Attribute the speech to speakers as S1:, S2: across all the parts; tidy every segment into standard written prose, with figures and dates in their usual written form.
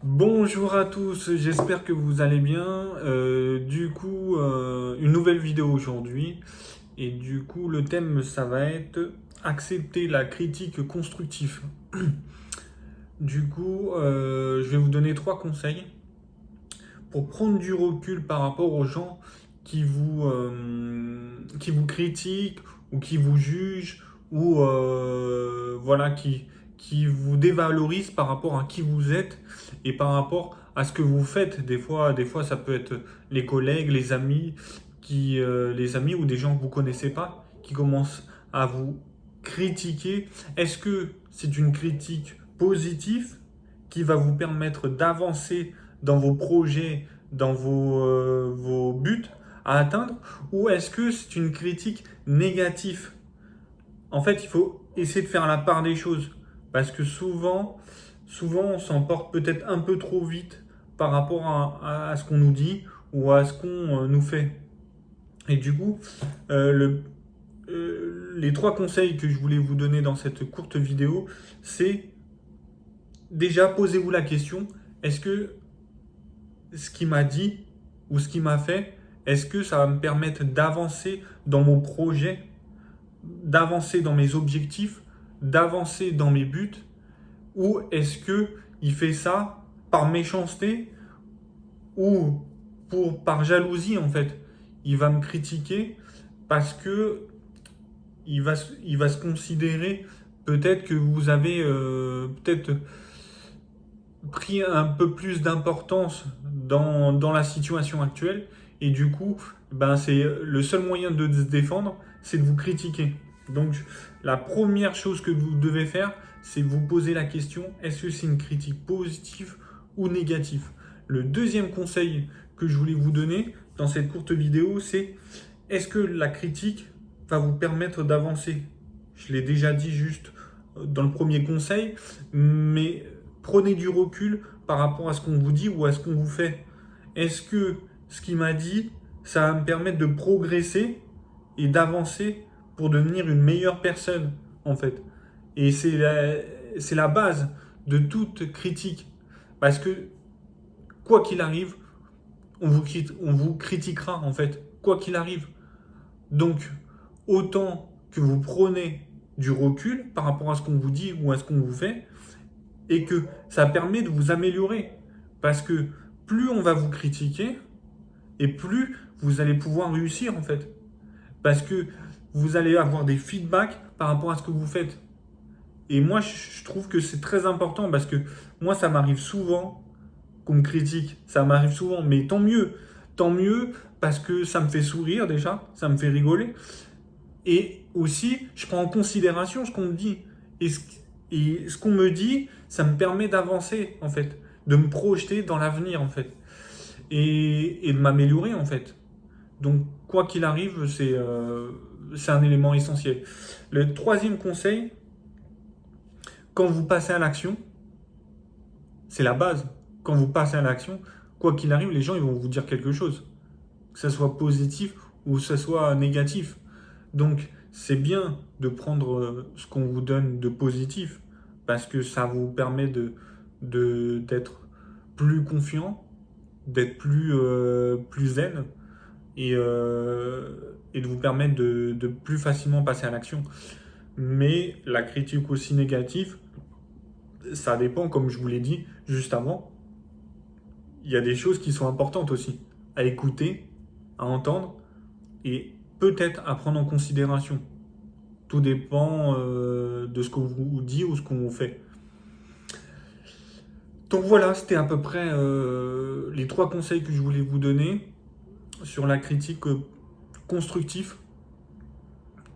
S1: Bonjour à tous, j'espère que vous allez bien. Une nouvelle vidéo aujourd'hui. Et du coup, le thème, ça va être accepter la critique constructive. Je vais vous donner trois conseils pour prendre du recul par rapport aux gens qui vous critiquent ou qui vous jugent ou qui vous dévalorisent par rapport à qui vous êtes et par rapport à ce que vous faites. Des fois ça peut être les collègues, les amis, les amis ou des gens que vous connaissez pas qui commencent à vous critiquer. Est-ce que c'est une critique positive qui va vous permettre d'avancer dans vos projets, dans vos buts à atteindre, ou est-ce que c'est une critique négative? En fait, il faut essayer de faire la part des choses, parce que souvent on s'emporte peut-être un peu trop vite par rapport à ce qu'on nous dit ou à ce qu'on nous fait. Et du coup, euh, le, les trois conseils que je voulais vous donner dans cette courte vidéo, c'est déjà posez-vous la question, est-ce que ce qu'il m'a dit ou ce qu'il m'a fait, est-ce que ça va me permettre d'avancer dans mon projet, d'avancer dans mes objectifs, d'avancer dans mes buts, ou est-ce que il fait ça par méchanceté ou par jalousie en fait. Il va me critiquer parce que il va se considérer peut-être que vous avez peut-être pris un peu plus d'importance dans la situation actuelle. Et du coup, ben, c'est le seul moyen de se défendre, c'est de vous critiquer. Donc, la première chose que vous devez faire, c'est vous poser la question, est-ce que c'est une critique positive ou négative? Le deuxième conseil que je voulais vous donner dans cette courte vidéo, c'est est-ce que la critique va vous permettre d'avancer? Je l'ai déjà dit juste dans le premier conseil, mais prenez du recul par rapport à ce qu'on vous dit ou à ce qu'on vous fait. Est-ce que ce qu'il m'a dit, ça va me permettre de progresser et d'avancer pour devenir une meilleure personne, en fait? Et c'est la base de toute critique. Parce que, quoi qu'il arrive, on vous critiquera, en fait, quoi qu'il arrive. Donc, autant que vous prenez du recul par rapport à ce qu'on vous dit ou à ce qu'on vous fait, et que ça permet de vous améliorer. Parce que plus on va vous critiquer, et plus vous allez pouvoir réussir en fait. Parce que vous allez avoir des feedbacks par rapport à ce que vous faites. Et moi, je trouve que c'est très important parce que moi, ça m'arrive souvent qu'on me critique. Ça m'arrive souvent, mais tant mieux. Tant mieux parce que ça me fait sourire déjà, ça me fait rigoler. Et aussi, je prends en considération ce qu'on me dit. Et ce qu'on me dit, ça me permet d'avancer, en fait, de me projeter dans l'avenir, en fait, et de m'améliorer, en fait. Donc, quoi qu'il arrive, c'est un élément essentiel. Le troisième conseil, quand vous passez à l'action, c'est la base. Quand vous passez à l'action, quoi qu'il arrive, les gens ils vont vous dire quelque chose. Que ce soit positif ou que ce soit négatif. Donc, c'est bien de prendre ce qu'on vous donne de positif parce que ça vous permet d'être plus confiant, d'être plus zen et de vous permettre de plus facilement passer à l'action. Mais la critique aussi négative, ça dépend, comme je vous l'ai dit juste avant, il y a des choses qui sont importantes aussi à écouter, à entendre et peut-être à prendre en considération. Tout dépend de ce qu'on vous dit ou ce qu'on vous fait. Donc voilà, c'était à peu près les trois conseils que je voulais vous donner sur la critique constructive.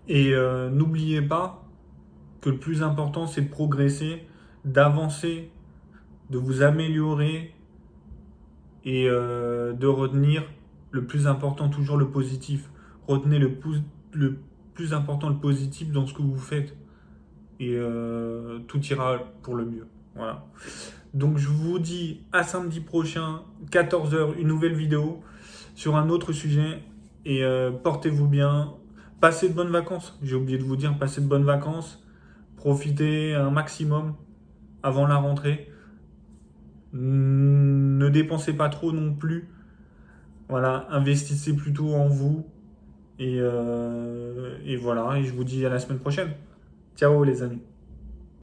S1: Et n'oubliez pas que le plus important, c'est de progresser, d'avancer, de vous améliorer et de retenir le plus important, toujours le positif. Retenez le plus important, le positif dans ce que vous faites. Et tout ira pour le mieux. Voilà. Donc je vous dis à samedi prochain, 14 heures, une nouvelle vidéo sur un autre sujet. Et portez-vous bien. Passez de bonnes vacances. J'ai oublié de vous dire, passez de bonnes vacances. Profitez un maximum avant la rentrée. Ne dépensez pas trop non plus. Voilà, investissez plutôt en vous. Et voilà, et je vous dis à la semaine prochaine. Ciao les amis.